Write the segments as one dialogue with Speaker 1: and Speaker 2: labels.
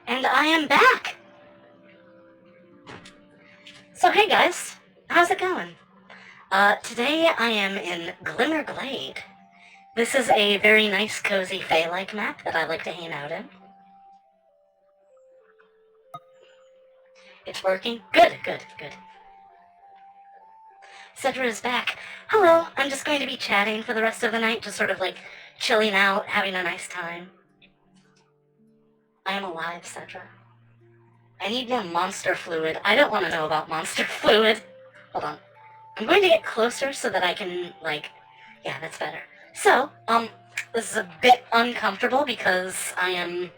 Speaker 1: And I am back! So hey guys, how's it going? Today I am in Glimmer Glade. This is a very nice, cozy, Fae-like map that I like to hang out in. It's working? Good. Sedra is back. Hello, I'm just going to be chatting for the rest of the night, just sort of like chilling out, having a nice time. I am alive, Sedra. I need more monster fluid. I don't want to know about monster fluid. Hold on. I'm going to get closer so that I can, yeah, that's better. So, this is a bit uncomfortable because I am,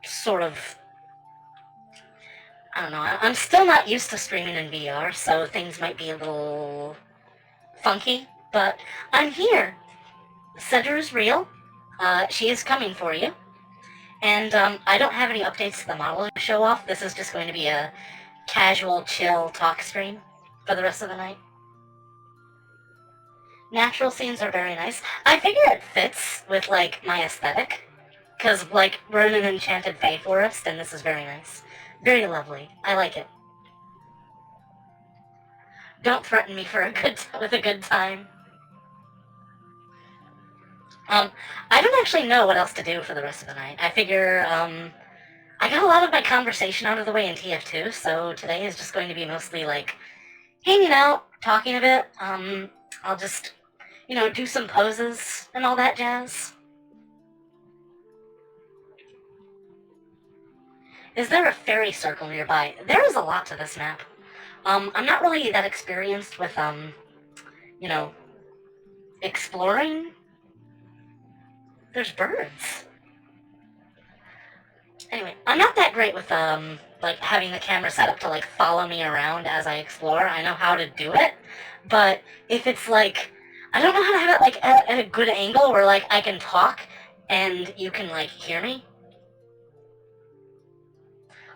Speaker 1: sort of, I don't know, I'm still not used to streaming in VR, so things might be a little funky, but I'm here. Sedra is real. She is coming for you. And, I don't have any updates to the model to show off. This is just going to be a casual, chill talk stream for the rest of the night. Natural scenes are very nice. I figure it fits with, my aesthetic. Because, we're in an enchanted Fae forest, and this is very nice. Very lovely. I like it. Don't threaten me with a good time. I don't actually know what else to do for the rest of the night. I figure, I got a lot of my conversation out of the way in TF2, so today is just going to be mostly, hanging out, talking a bit. I'll just, do some poses and all that jazz. Is there a fairy circle nearby? There is a lot to this map. I'm not really that experienced with, exploring. There's birds. Anyway, I'm not that great with, having the camera set up to, follow me around as I explore. I know how to do it, but if it's, I don't know how to have it, at a good angle where, I can talk and you can, hear me.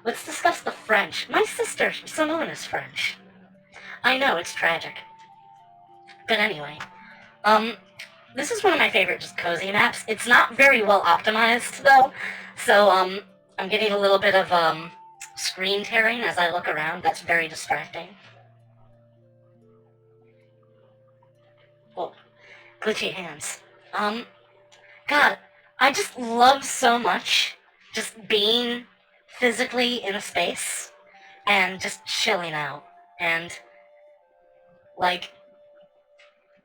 Speaker 1: Let's discuss the French. My sister, Simone, is French. I know, it's tragic. But anyway, this is one of my favorite just cozy maps. It's not very well optimized, though, so, I'm getting a little bit of, screen tearing as I look around. That's very distracting. Oh, glitchy hands. God, I just love so much just being physically in a space and just chilling out. And,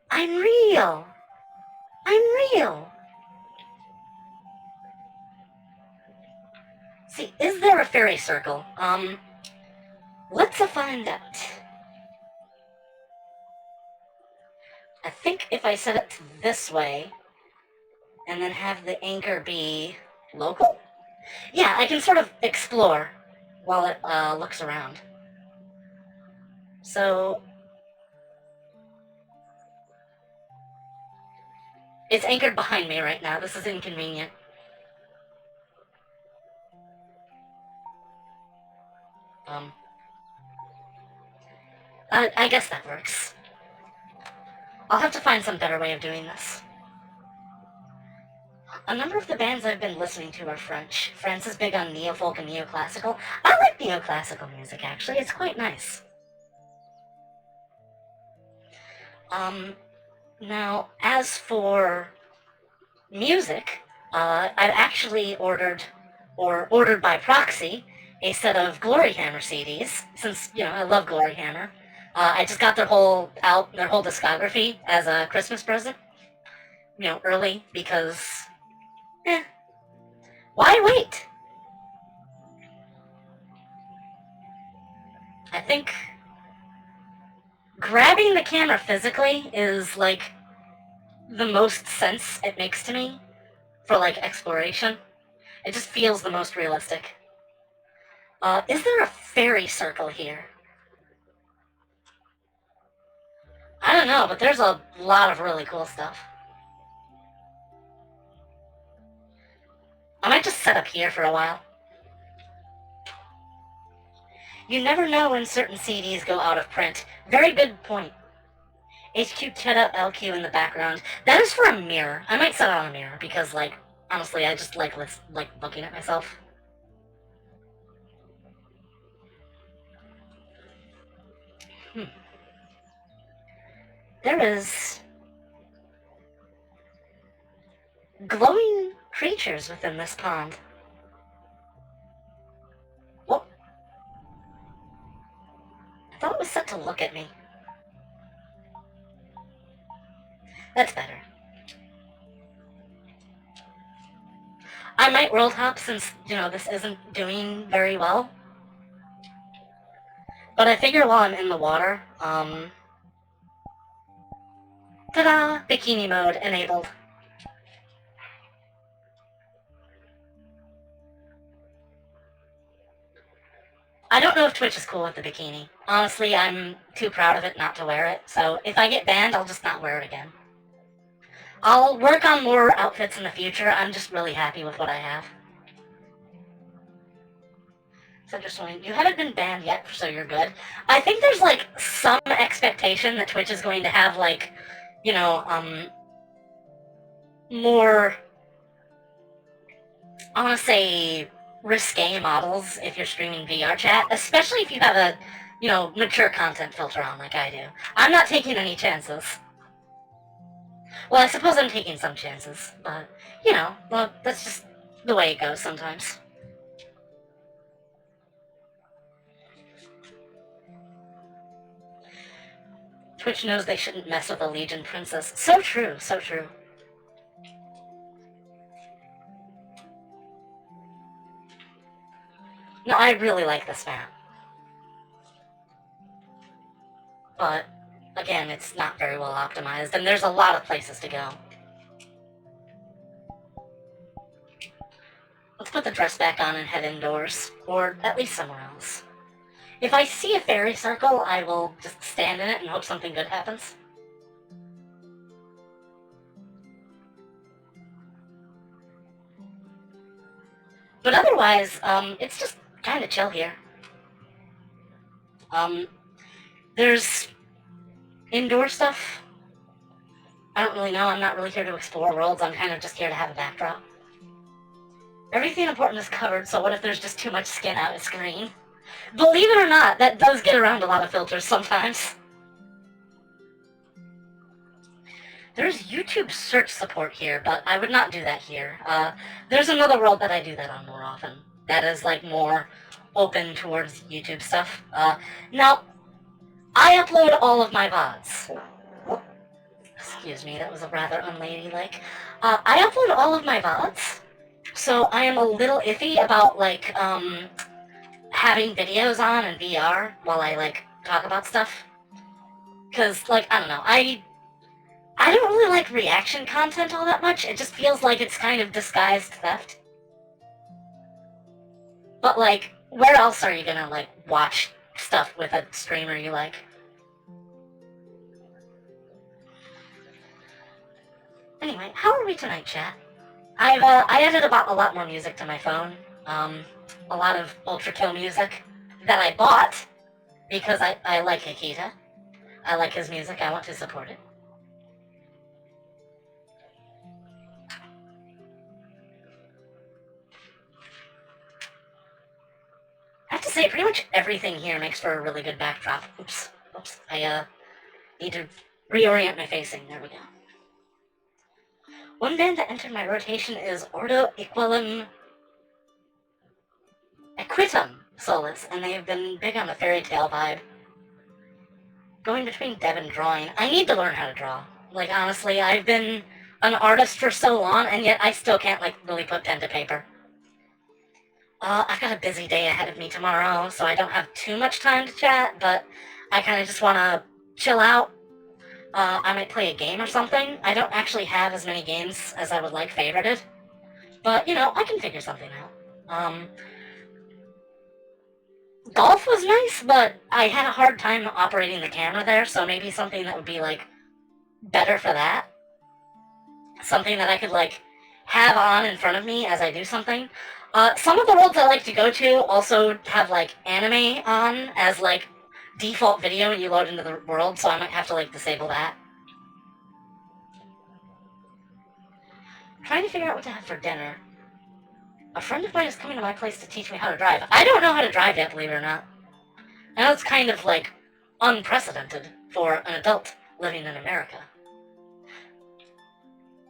Speaker 1: I'm real. I'm real. See, is there a fairy circle? Let's find out. I think if I set it this way, and then have the anchor be local? Yeah, I can sort of explore while it, looks around. So, it's anchored behind me right now. This is inconvenient. I guess that works. I'll have to find some better way of doing this. A number of the bands I've been listening to are French. France is big on neo-folk and neoclassical. I like neoclassical music, actually. It's quite nice. Now, as for music, I've actually ordered by proxy, a set of Glory Hammer CDs, since, I love Glory Hammer. I just got their whole discography as a Christmas present, early, because, why wait? I think grabbing the camera physically is, the most sense it makes to me for, exploration. It just feels the most realistic. Is there a fairy circle here? I don't know, but there's a lot of really cool stuff. I might just set up here for a while. You never know when certain CDs go out of print. Very good point. HQ Cheta LQ in the background. That is for a mirror. I might set on a mirror because, Honestly, I just like looking at myself. There is glowing creatures within this pond. Well, I thought it was set to look at me. That's better. I might world hop since, this isn't doing very well. But I figure while I'm in the water, ta-da! Bikini mode enabled. I don't know if Twitch is cool with the bikini. Honestly, I'm too proud of it not to wear it, so if I get banned, I'll just not wear it again. I'll work on more outfits in the future. I'm just really happy with what I have. So just wondering, you haven't been banned yet, so you're good. I think there's, some expectation that Twitch is going to have, more, I want to say, risque models if you're streaming VRChat, especially if you have a, mature content filter on like I do. I'm not taking any chances. Well, I suppose I'm taking some chances, but, well, that's just the way it goes sometimes. Twitch knows they shouldn't mess with a Legion princess. So true, so true. No, I really like this map. But, again, it's not very well optimized, and there's a lot of places to go. Let's put the dress back on and head indoors, or at least somewhere else. If I see a fairy circle, I will just stand in it and hope something good happens. But otherwise, it's just kind of chill here. There's indoor stuff. I don't really know. I'm not really here to explore worlds. I'm kind of just here to have a backdrop. Everything important is covered, so what if there's just too much skin out of screen? Believe it or not, that does get around a lot of filters sometimes. There's YouTube search support here, but I would not do that here. There's another world that I do that on more often. That is, more open towards YouTube stuff. Now, I upload all of my VODs. Excuse me, that was a rather unladylike. I upload all of my VODs, so I am a little iffy about, having videos on in VR while I, talk about stuff. Because, I don't know, I don't really like reaction content all that much. It just feels like it's kind of disguised theft. But, where else are you gonna, watch stuff with a streamer you like? Anyway, how are we tonight, chat? I added a lot more music to my phone. A lot of Ultra Kill music that I bought because I like Akita. I like his music. I want to support it. I have to say, pretty much everything here makes for a really good backdrop. Oops. I need to reorient my facing. There we go. One band that entered my rotation is Ordo Equitum Solus, and they've been big on the fairy tale vibe. Going between dev and drawing. I need to learn how to draw. Honestly, I've been an artist for so long, and yet I still can't, really put pen to paper. I've got a busy day ahead of me tomorrow, so I don't have too much time to chat, but I kind of just want to chill out. I might play a game or something. I don't actually have as many games as I would like favorited, but, I can figure something out. Golf was nice, but I had a hard time operating the camera there, so maybe something that would be, better for that. Something that I could, have on in front of me as I do something. Some of the worlds I like to go to also have, anime on as, default video when you load into the world, so I might have to, disable that. trying to figure out what to have for dinner. A friend of mine is coming to my place to teach me how to drive. I don't know how to drive yet, believe it or not. I know it's kind of, like, unprecedented for an adult living in America.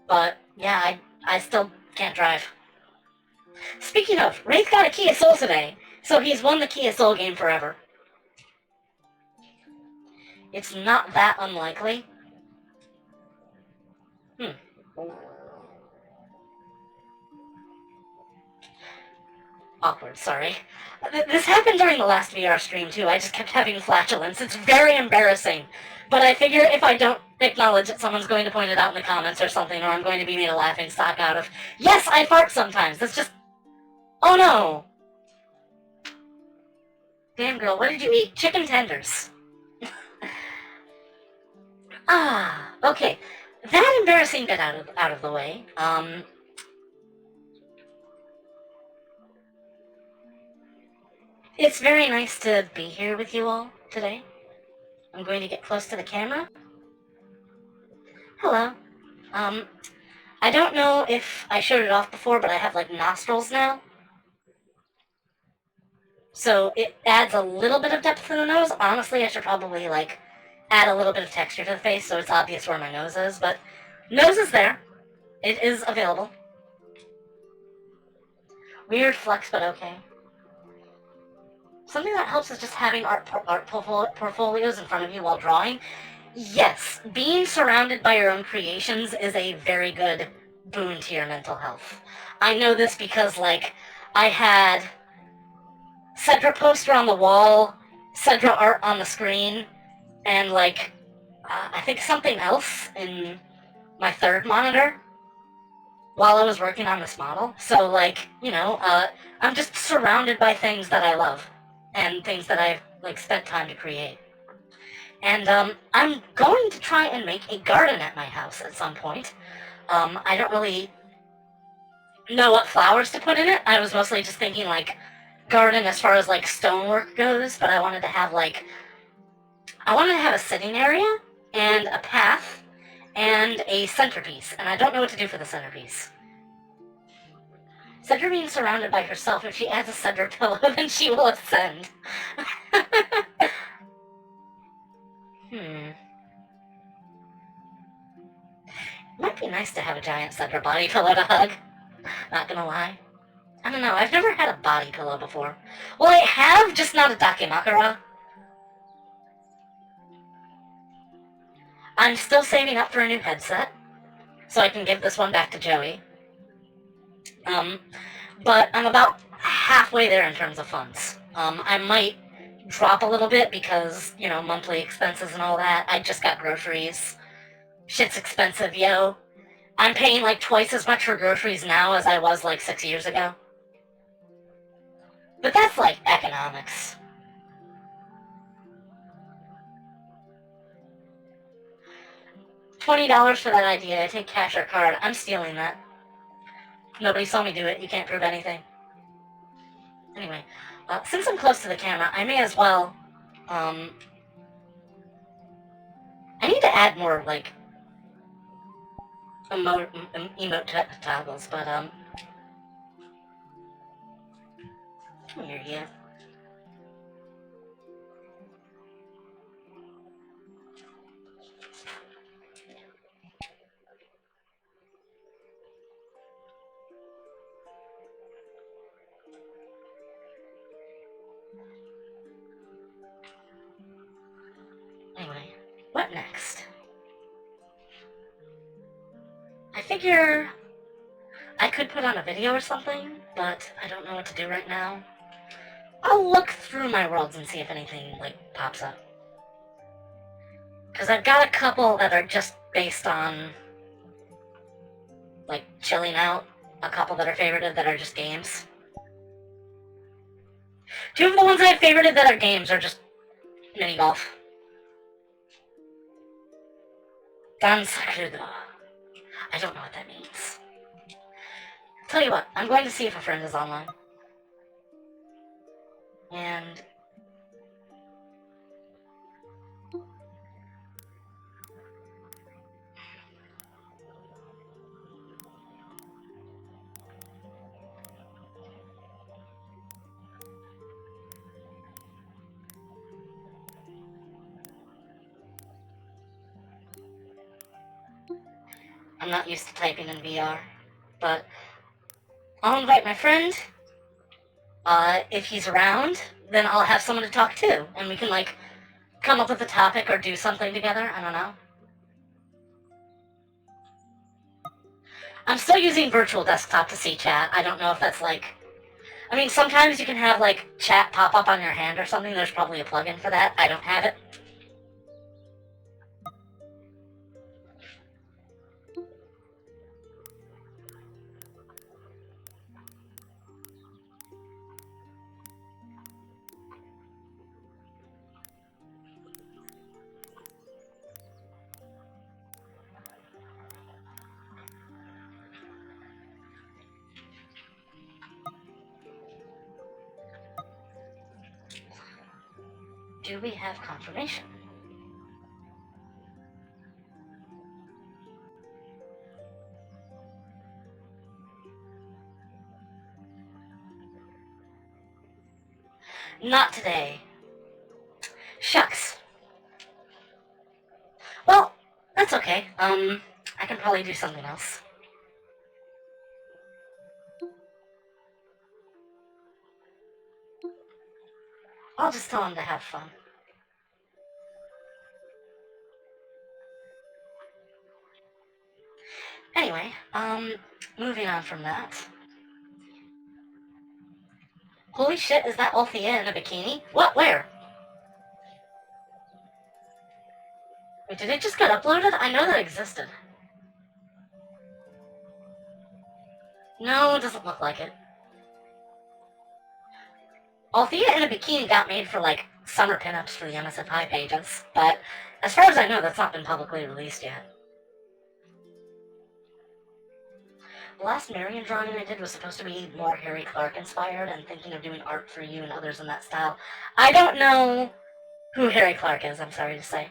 Speaker 1: But, yeah, I still can't drive. Speaking of, Wraith got a Kia Soul today, so he's won the Kia Soul game forever. It's not that unlikely. Awkward, sorry. This happened during the last VR stream, too. I just kept having flatulence. It's very embarrassing. But I figure if I don't acknowledge it, someone's going to point it out in the comments or something, or I'm going to be made a laughing stock out of. Yes, I fart sometimes. That's just... Oh, no. Damn, girl, what did you eat? Chicken tenders. Okay. That embarrassing bit out of the way. It's very nice to be here with you all today. I'm going to get close to the camera. Hello. I don't know if I showed it off before, but I have, like, nostrils now. So it adds a little bit of depth to the nose. Honestly, I should probably, like, add a little bit of texture to the face so it's obvious where my nose is, but nose is there. It is available. Weird flex, but okay. Something that helps is just having art portfolios in front of you while drawing. Yes, being surrounded by your own creations is a very good boon to your mental health. I know this because, like, I had Sedra poster on the wall, Sedra art on the screen, and, like, I think something else in my third monitor while I was working on this model. So, like, you know, I'm just surrounded by things that I love and things that I've, like, spent time to create. And I'm going to try and make a garden at my house at some point. I don't really know what flowers to put in it. I was mostly just thinking, like, garden as far as, like, stonework goes, but I wanted to have a sitting area and a path and a centerpiece, and I don't know what to do for the centerpiece. Sedra being surrounded by herself, if she adds a Sedra pillow, then she will ascend. Might be nice to have a giant Sedra body pillow to hug. Not gonna lie. I don't know, I've never had a body pillow before. Well, I have, just not a Dakimakura. I'm still saving up for a new headset, so I can give this one back to Joey. But I'm about halfway there in terms of funds. I might drop a little bit because, you know, monthly expenses and all that. I just got groceries. Shit's expensive, yo. I'm paying like twice as much for groceries now as I was like 6 years ago. But that's like economics. $20 for that idea. I take cash or card. I'm stealing that. Nobody saw me do it. You can't prove anything. Anyway, since I'm close to the camera, I may as well, I need to add more, like, emote toggles, but, come here, yeah. Anyway, what next? I figure I could put on a video or something, but I don't know what to do right now. I'll look through my worlds and see if anything, like, pops up. Because I've got a couple that are just based on, like, chilling out. A couple that are favorited that are just games. Two of the ones I have favorited that are games are just mini golf. Dansakudo. I don't know what that means. Tell you what, I'm going to see if a friend is online. And I'm not used to typing in VR. But I'll invite my friend. If he's around, then I'll have someone to talk to, and we can, like, come up with a topic or do something together. I don't know. I'm still using virtual desktop to see chat. I don't know if that's, like... I mean, sometimes you can have, like, chat pop up on your hand or something. There's probably a plugin for that. I don't have it. Do we have confirmation? Not today. Shucks. Well, that's okay. I can probably do something else. I'll just tell him to have fun. Anyway, moving on from that. Holy shit, is that Althea in a bikini? What? Where? Wait, did it just get uploaded? I know that existed. No, it doesn't look like it. Althea in a bikini got made for, like, summer pinups for the MSFI pages, but as far as I know, that's not been publicly released yet. The last Marion drawing I did was supposed to be more Harry Clark inspired, and thinking of doing art for you and others in that style. I don't know who Harry Clark is, I'm sorry to say.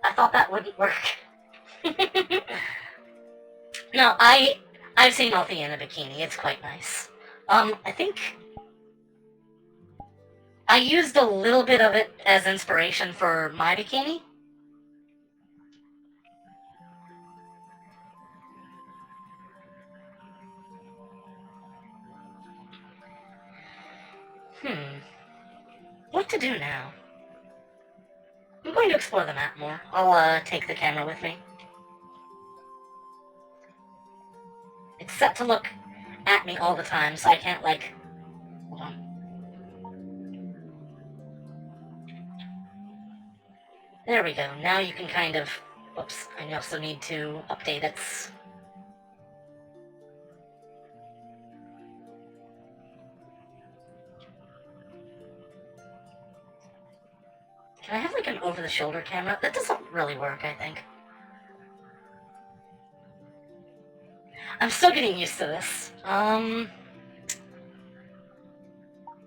Speaker 1: I thought that wouldn't work. No, I've seen Althea in a bikini. It's quite nice. I think I used a little bit of it as inspiration for my bikini. What to do now? I'm going to explore the map more. I'll, take the camera with me. It's set to look at me all the time, so I can't, like... Hold on. There we go. Now you can kind of... Whoops. I also need to update its... Can I have, like, an over-the-shoulder camera? That doesn't really work, I think. I'm still getting used to this.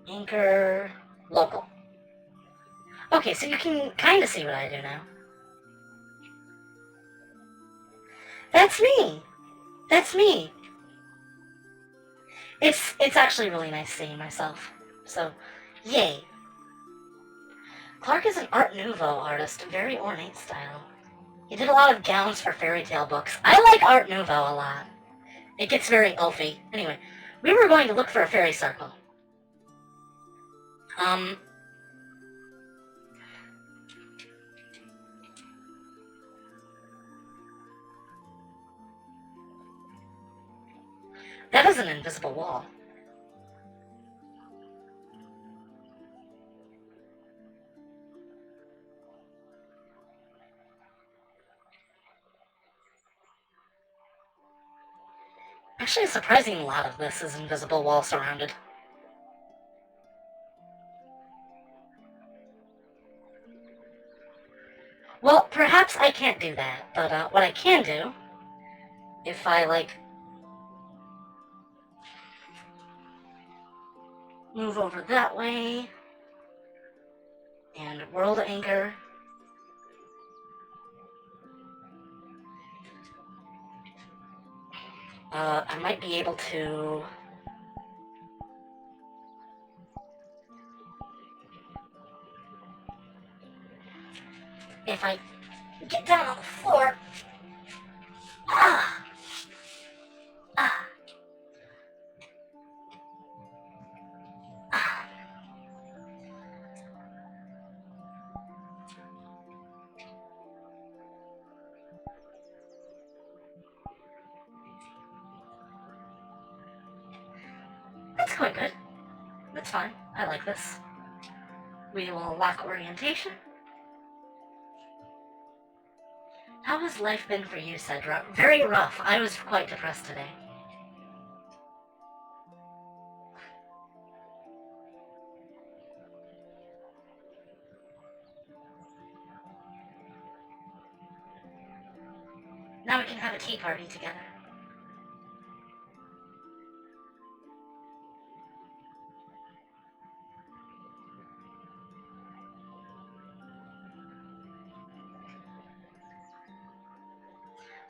Speaker 1: Anchor... Local. Okay, so you can kind of see what I do now. That's me! That's me! It's actually really nice seeing myself. So, yay. Clark is an Art Nouveau artist, very ornate style. He did a lot of gowns for fairy tale books. I like Art Nouveau a lot. It gets very elfy. Anyway, we were going to look for a fairy circle. That is an invisible wall. Actually, a surprising lot of this is invisible wall surrounded. Well, perhaps I can't do that, but what I can do, if I, like, move over that way, and world anchor, I might be able to... If I get down on the floor, quite good. That's fine. I like this. We will lock orientation. How has life been for you, Sedra? Very rough. I was quite depressed today. Now we can have a tea party together.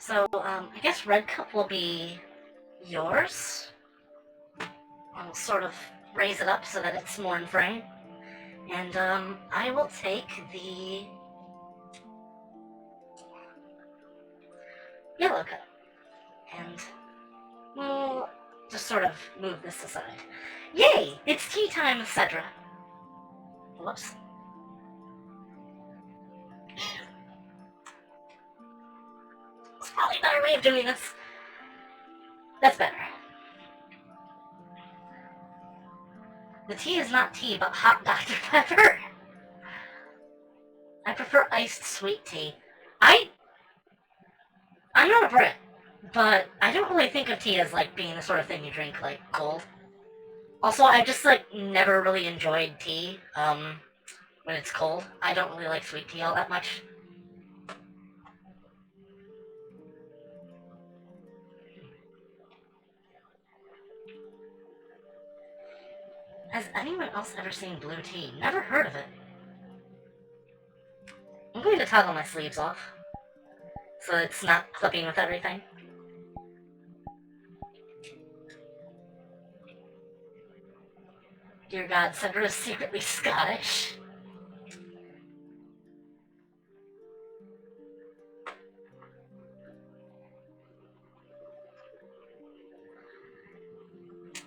Speaker 1: So, I guess Red Cup will be yours. I'll sort of raise it up so that it's more in frame. And, I will take the Yellow Cup. And we'll just sort of move this aside. Yay! It's tea time, Sedra. Whoops. It's probably a better way of doing this. That's better. The tea is not tea, but hot Dr. Pepper. I prefer iced sweet tea. I'm not a Brit, but I don't really think of tea as, like, being the sort of thing you drink, like, cold. Also, I've just, like, never really enjoyed tea, when it's cold. I don't really like sweet tea all that much. Has anyone else ever seen blue tea? Never heard of it. I'm going to toggle my sleeves off, so it's not clipping with everything. Dear God, Sedra is secretly Scottish.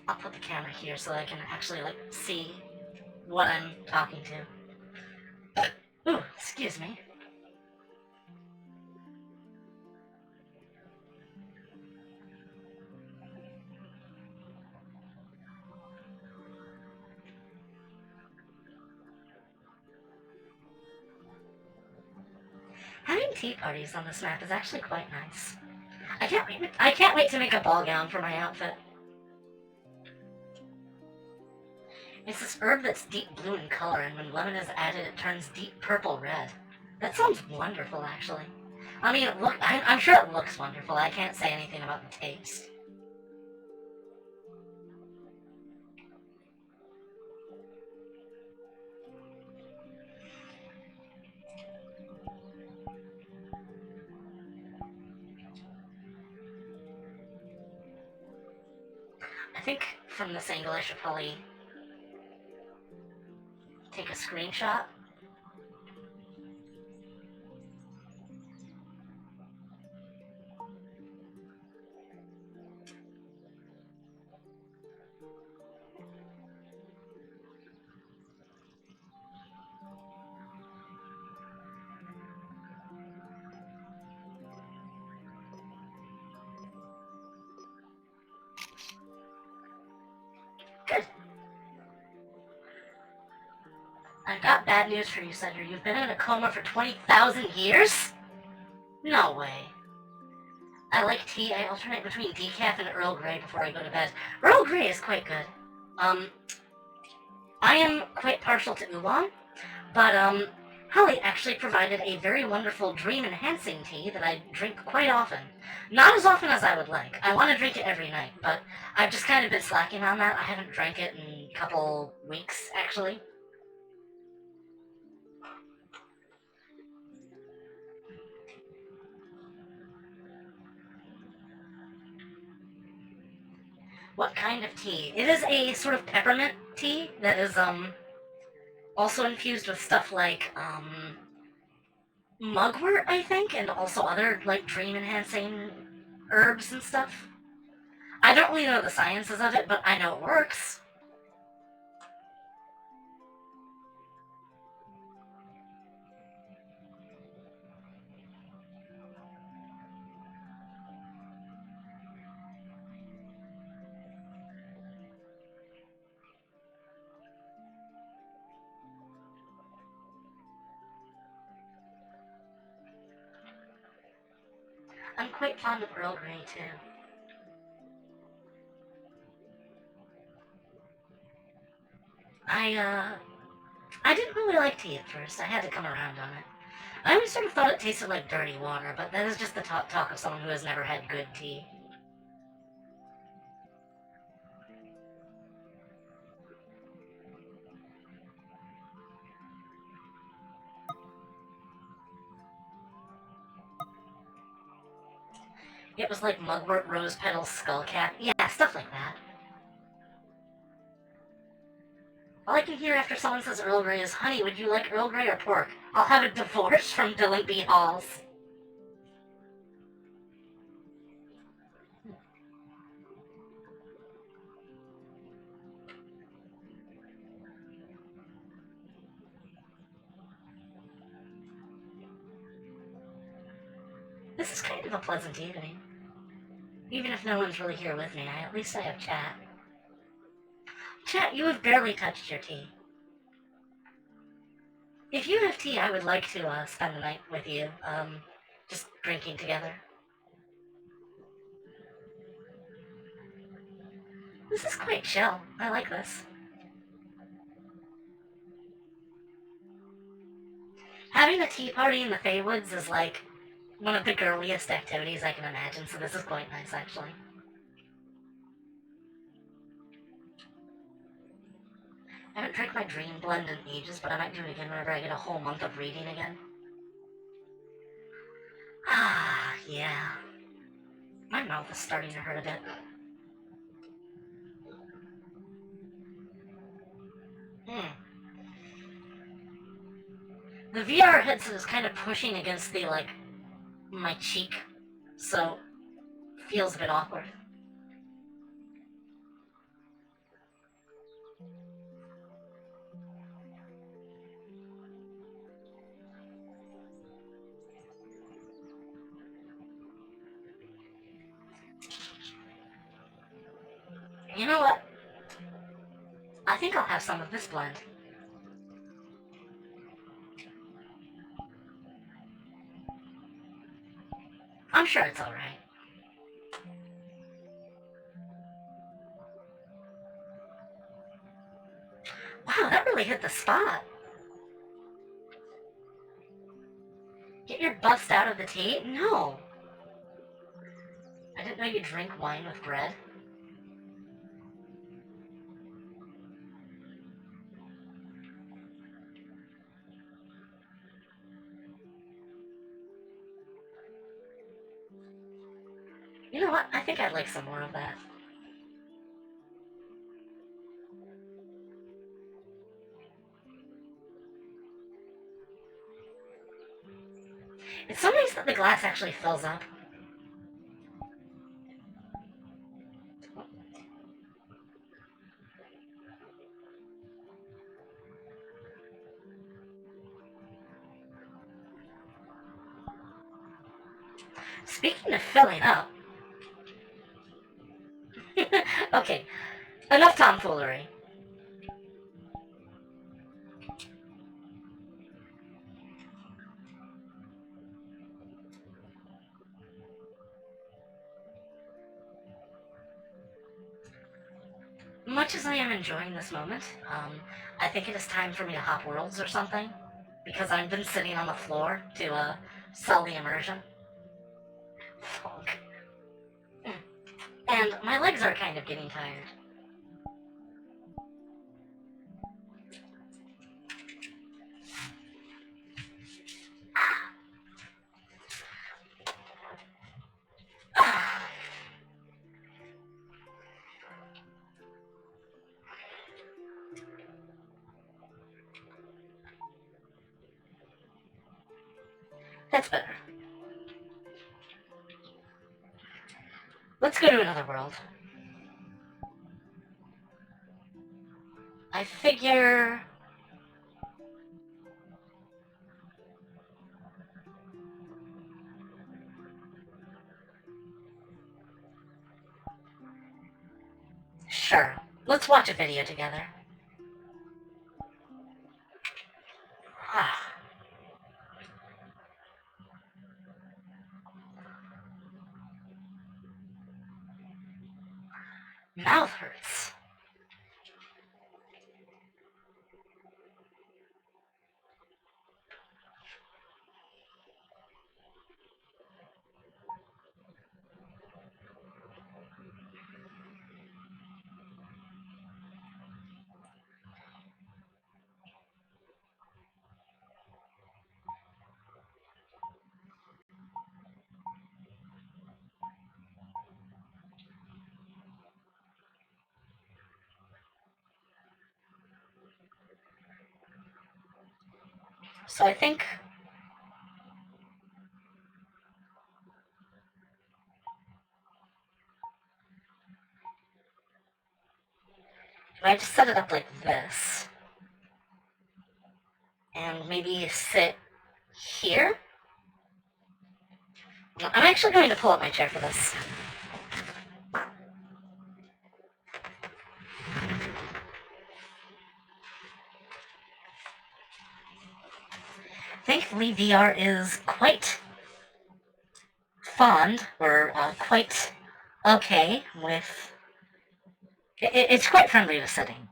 Speaker 1: I'll put the camera here so I can actually, like, see what I'm talking to. Ooh, excuse me. Having tea parties on this map is actually quite nice. I can't wait to make a ball gown for my outfit. It's this herb that's deep blue in color, and when lemon is added, it turns deep purple red. That sounds wonderful, actually. I mean, I'm sure it looks wonderful. I can't say anything about the taste. I think from this angle I should probably take a screenshot. Good. I've got bad news for you, Sedra. You've been in a coma for 20,000 years? No way. I like tea. I alternate between decaf and Earl Grey before I go to bed. Earl Grey is quite good. I am quite partial to oolong, but, Holly actually provided a very wonderful dream-enhancing tea that I drink quite often. Not as often as I would like. I want to drink it every night, but I've just kind of been slacking on that. I haven't drank it in a couple weeks, actually. What kind of tea? It is a sort of peppermint tea that is, also infused with stuff like, mugwort, I think, and also other, like, dream-enhancing herbs and stuff. I don't really know the sciences of it, but I know it works. I'm quite fond of Earl Grey, too. I didn't really like tea at first. I had to come around on it. I always sort of thought it tasted like dirty water, but that is just the talk of someone who has never had good tea. It was like mugwort, rose petals, skullcap. Yeah, stuff like that. All I can hear after someone says Earl Grey is, honey, would you like Earl Grey or pork? I'll have a divorce from Dylan B. Halls. This is kind of a pleasant evening. Even if no one's really here with me, at least I have chat. Chat, you have barely touched your tea. If you have tea, I would like to spend the night with you, just drinking together. This is quite chill. I like this. Having a tea party in the Feywoods is like one of the girliest activities I can imagine, so this is quite nice, actually. I haven't drank my dream blend in ages, but I might do it again whenever I get a whole month of reading again. Ah, yeah. My mouth is starting to hurt a bit. The VR headset is kind of pushing against the, my cheek, so feels a bit awkward. You know what? I think I'll have some of this blend. I'm sure it's alright. Wow, that really hit the spot. Get your bust out of the tea? No. I didn't know you drink wine with bread. You know what? I think I'd like some more of that. It's so nice that the glass actually fills up. Speaking of filling up... Okay, enough tomfoolery. Much as I am enjoying this moment, I think it is time for me to hop worlds or something, because I've been sitting on the floor to sell the immersion. Fuck. And my legs are kind of getting tired. That's better. Let's go to another world. I figure... Sure. Let's watch a video together. Mouth hurts. So I think if I just set it up like this, and maybe sit here. I'm actually going to pull up my chair for this. Thankfully, VR is quite fond, or quite okay with... It's quite friendly to sitting.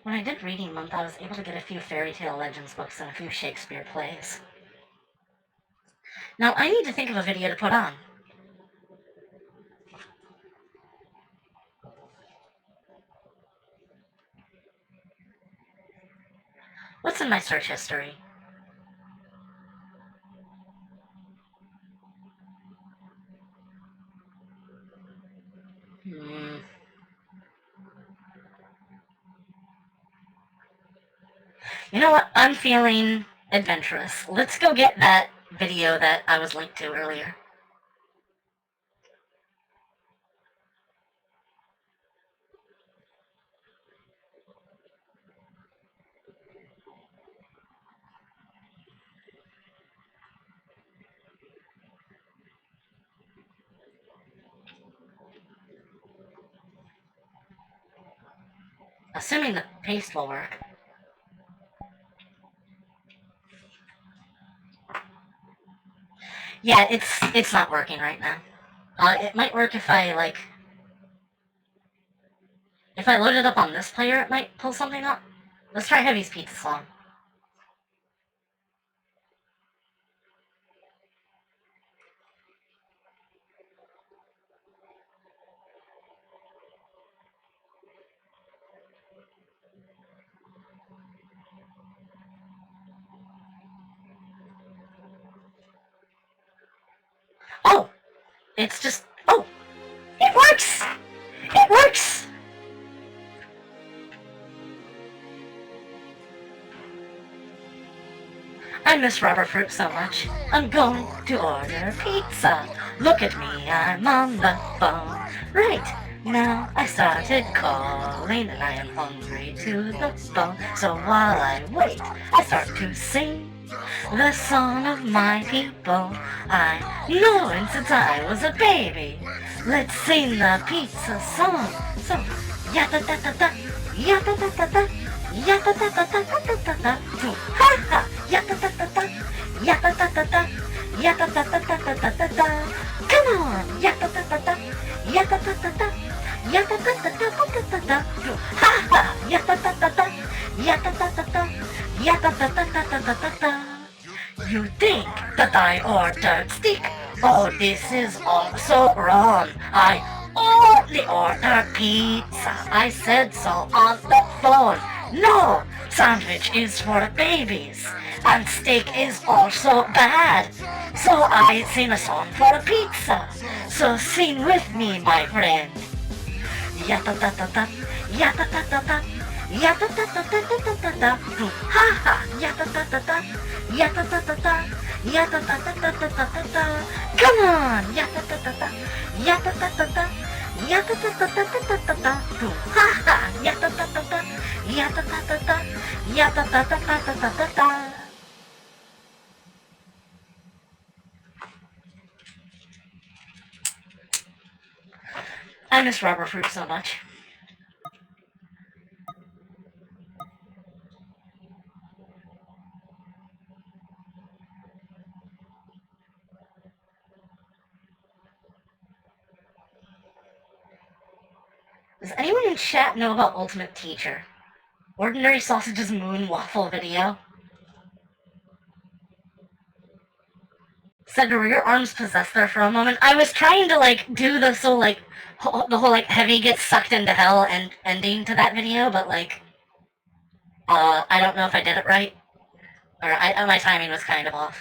Speaker 1: When I did Reading Month, I was able to get a few fairy tale legends books and a few Shakespeare plays. Now, I need to think of a video to put on. What's in my search history? You know what? I'm feeling adventurous. Let's go get that video that I was linked to earlier. Assuming the paste will work. Yeah, it's not working right now. It might work if I load it up on this player, it might pull something up. Let's try Heavy's Pizza Song. Oh! It's just... Oh! It works! It works! I miss rubber fruit so much. I'm going to order pizza. Look at me, I'm on the phone. Right now I started calling and I am hungry to the bone. So while I wait, I start to sing the song of my people. I know it since I was a baby. Let's sing the pizza song. So, ya-da-da-da-da, ya-da-da-da-da, ya-da-da-da-da-da-da-da-da, ha-ha, ya-da-da-da-da, ya-da-da-da-da, ya-da-da-da-da-da-da-da. Come on, ya-da-da-da-da, ya-da-da-da-da, ya-da-da-da-da-da-da-da, ha-ha, ya-da-da-da-da, ya-da-da-da-da, ya-da-da-da-da-da-da-da. You think that I ordered steak? Oh, this is also wrong. I only ordered pizza. I said so on the phone. No, sandwich is for babies, and steak is also bad. So I sing a song for a pizza. So sing with me, my friend. Ya-da-da-da-da, ya-da-da-da-da, ya-da-da-da-da-da-da-da, ha-ha, ya-da-da-da-da, ya-da-da-da-da, ya-da-da-da-da-da-da-da. Come on, ya-da-da-da-da, ya-da-da-da-da, ya-da-da-da-da-da-da-da, ha-ha, ya-da-da-da-da, ya-da-da-da-da, ya-da-da-da-da-da-da-da. I miss rubber fruit so much. Does anyone in chat know about Ultimate Teacher? Ordinary Sausage's Moon Waffle video? Sedra, were your arms possessed there for a moment? I was trying to, like, do the so, like, the whole, like, heavy gets sucked into hell and ending to that video, but, like, I don't know if I did it right. Or my timing was kind of off.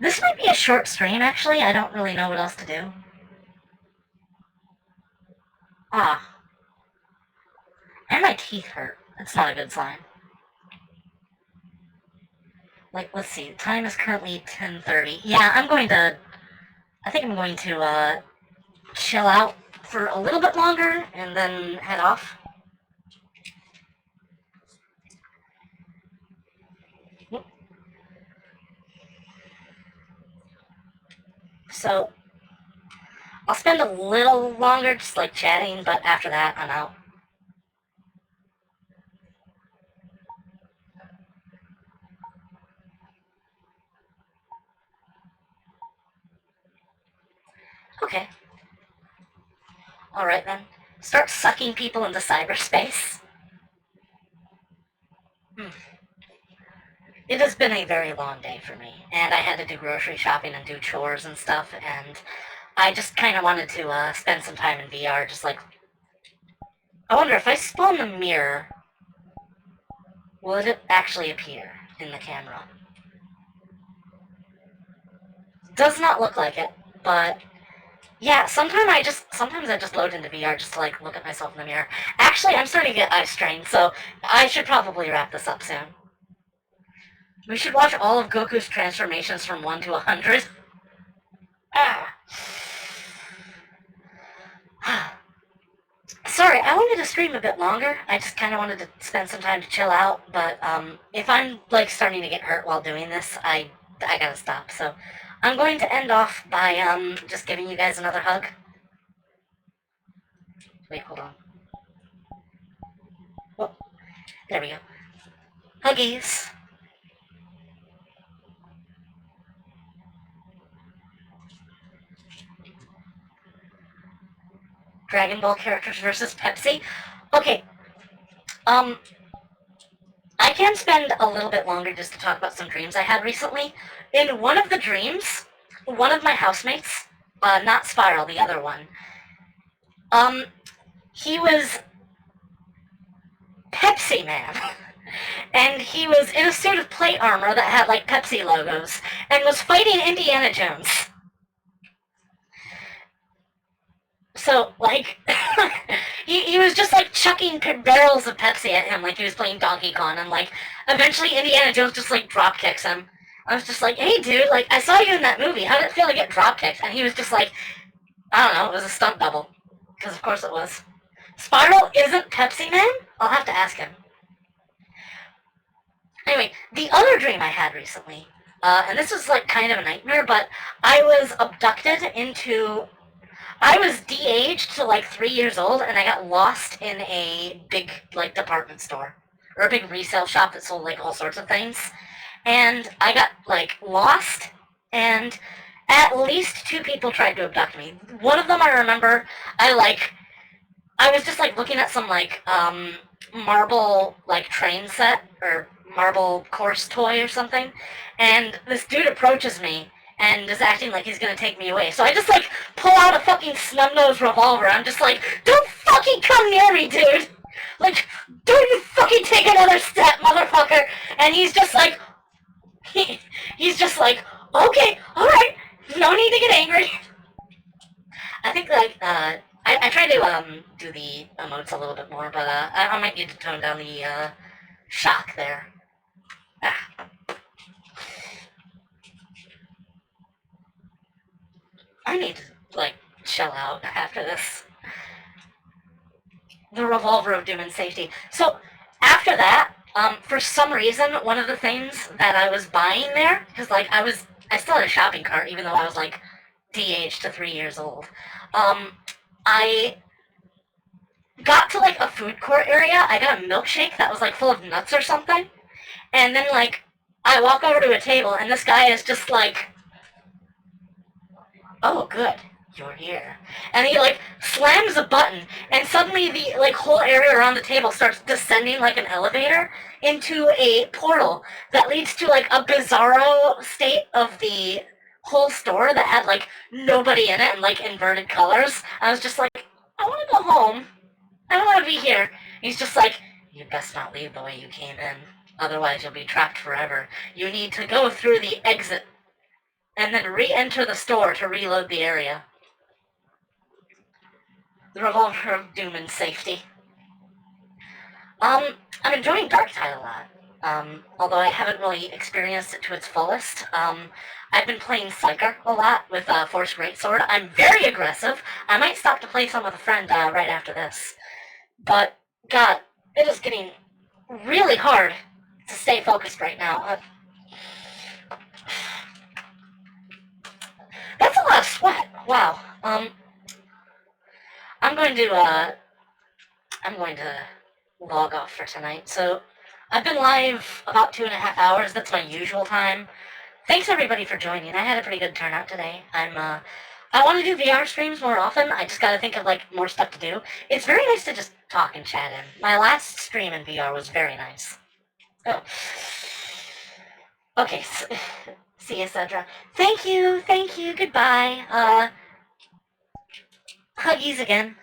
Speaker 1: This might be a short stream, actually. I don't really know what else to do. Ah. And my teeth hurt. That's not a good sign. Like, let's see. Time is currently 10:30. Yeah, I think I'm going to, chill out for a little bit longer and then head off. So, I'll spend a little longer just, like, chatting, but after that, I'm out. Okay. Alright then. Start sucking people into cyberspace. It has been a very long day for me, and I had to do grocery shopping and do chores and stuff, and I just kind of wanted to spend some time in VR, just like... I wonder, if I spawn the mirror, will it actually appear in the camera? Does not look like it, but... Yeah, sometimes I just load into VR just to, like, look at myself in the mirror. Actually, I'm starting to get eye strain, so I should probably wrap this up soon. We should watch all of Goku's transformations from 1 to 100. Ah. Sorry, I wanted to stream a bit longer. I just kind of wanted to spend some time to chill out, but if I'm, like, starting to get hurt while doing this, I gotta stop. So I'm going to end off by just giving you guys another hug. Wait, hold on. Oh, there we go. Huggies. Dragon Ball characters versus Pepsi. Okay. I can spend a little bit longer just to talk about some dreams I had recently. In one of the dreams, one of my housemates, not Spiral, the other one, he was Pepsi Man. And he was in a suit of plate armor that had, like, Pepsi logos, and was fighting Indiana Jones. So, like, he was just, like, chucking barrels of Pepsi at him like he was playing Donkey Kong, and, like, eventually Indiana Jones just, like, drop kicks him. I was just like, hey, dude, like, I saw you in that movie. How did it feel to get drop kicked? And he was just like, I don't know, it was a stunt double. Because, of course, it was. Spiral isn't Pepsi Man? I'll have to ask him. Anyway, the other dream I had recently, and this was, like, kind of a nightmare, but I was abducted into... I was de-aged to, like, 3 years old, and I got lost in a big, like, department store. Or a big resale shop that sold, like, all sorts of things. And I got, like, lost, and at least 2 people tried to abduct me. One of them, I remember, I was just, like, looking at some, like, marble, like, train set, or marble course toy or something, and this dude approaches me, and is acting like he's gonna take me away. So I just, like, pull out a fucking snub-nosed revolver. I'm just like, don't fucking come near me, dude! Like, don't you fucking take another step, motherfucker! And he's just like, he's just like, okay, alright, no need to get angry. I think, like, I tried to, do the emotes a little bit more, but, I might need to tone down the, shock there. Ah. I need to, like, chill out after this. The revolver of doom and safety. So, after that, for some reason, one of the things that I was buying there, because, like, I was I still had a shopping cart, even though I was like DH to 3 years old. I got to like a food court area. I got a milkshake that was like full of nuts or something. And then like I walk over to a table and this guy is just like, "Oh, good, you're here." And he like slams a button, and suddenly the like whole area around the table starts descending like an elevator into a portal that leads to like a bizarro state of the whole store that had like nobody in it and like inverted colors. I was just like, I want to go home. I don't want to be here. He's just like, you best not leave the way you came in. Otherwise, you'll be trapped forever. You need to go through the exit and then re-enter the store to reload the area. The revolver of doom and safety. I'm enjoying Dark Tide a lot. Although I haven't really experienced it to its fullest. I've been playing Psyker a lot with Force Greatsword. I'm very aggressive. I might stop to play some with a friend right after this. But, God, it is getting really hard to stay focused right now. That's a lot of sweat. Wow. I'm going to log off for tonight. So, I've been live about 2.5 hours. That's my usual time. Thanks everybody for joining. I had a pretty good turnout today. I want to do VR streams more often. I just gotta think of like more stuff to do. It's very nice to just talk and chat in. My last stream in VR was very nice. Oh. Okay. See you, Sedra. Thank you. Goodbye. Huggies again.